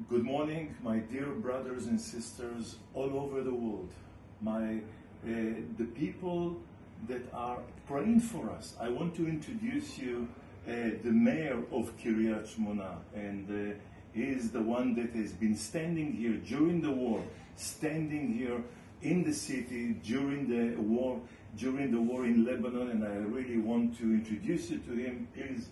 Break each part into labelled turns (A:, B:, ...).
A: Good morning, my dear brothers and sisters all over the world. The people that are praying for us. I want to introduce you the mayor of Kiryat Shmona, and he is the one that has been standing here during the war, standing here in the city during the war in Lebanon, and I really want to introduce you to him. Please.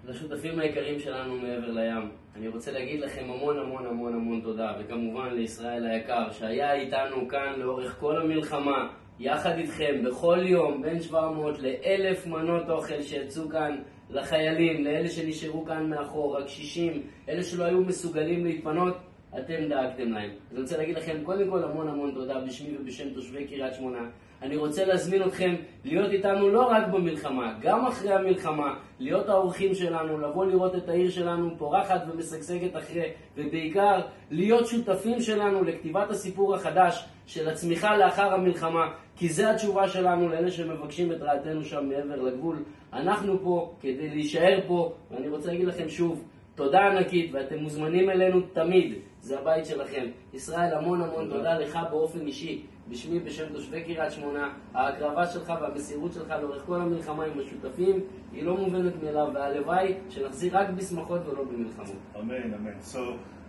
B: לשותפים היקרים שלנו מעבר לים, אני רוצה להגיד לכם המון תודה, וכמובן לישראל היקר שהיה איתנו כאן לאורך כל המלחמה, יחד איתכם בכל יום בין 700 ל-1,000 מנות אוכל שיצאו כאן לחיילים, לאלה שנשארו כאן מאחור, הקשישים, אלה שלא היו מסוגלים להתפנות, אתם דאגתם להם. אז אני רוצה להגיד לכם קודם כל המון תודה בשמי ובשם תושבי קריית שמונה. אני רוצה להזמין אתכם להיות איתנו לא רק במלחמה, גם אחרי המלחמה, להיות האורחים שלנו, לבוא לראות את העיר שלנו פורחת ומשגשגת אחרי, ובעיקר להיות שותפים שלנו לכתיבת הסיפור החדש של הצמיחה לאחר המלחמה, כי זה התשובה שלנו לאלה שמבקשים את רעתנו שם מעבר לגבול. אנחנו פה כדי להישאר פה, ואני רוצה להגיד לכם שוב, תודה ענקית, ואתם מוזמנים אלינו תמיד, זה הבית שלכם. ישראל, המון תודה לך באופן אישי, בשמי בשם תושבי קריית שמונה. ההקרבה שלך והמסירות שלך לאורך כל המלחמה עם השותפים היא לא מובנת מאליו, והלוואי שנחזיר רק בשמחות ולא במלחמות.
A: Amen, amen. So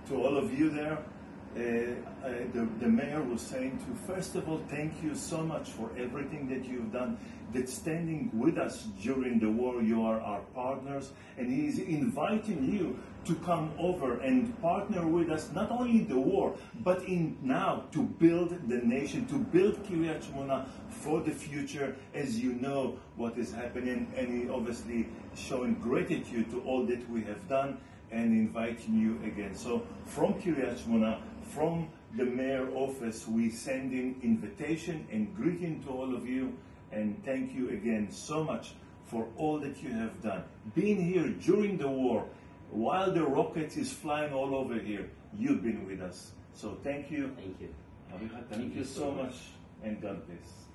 A: to all of you there, the mayor was saying to, first of all, thank you so much for everything that you've done, that standing with us during the war. You are our partners, and he is inviting you to come over and partner with us, not only in the war, but in now to build the nation, to build Kiryat Shmona for the future, as you know what is happening, and he obviously showing gratitude to all that we have done and inviting you again. So from Kiryat Shmona, from the mayor office, we send in invitation and greeting to all of you, and thank you again so much for all that you have done. Being here during the war, while the rockets is flying all over here, you've been with us. So thank you.
B: Thank you.
A: Thank you so much, and God bless.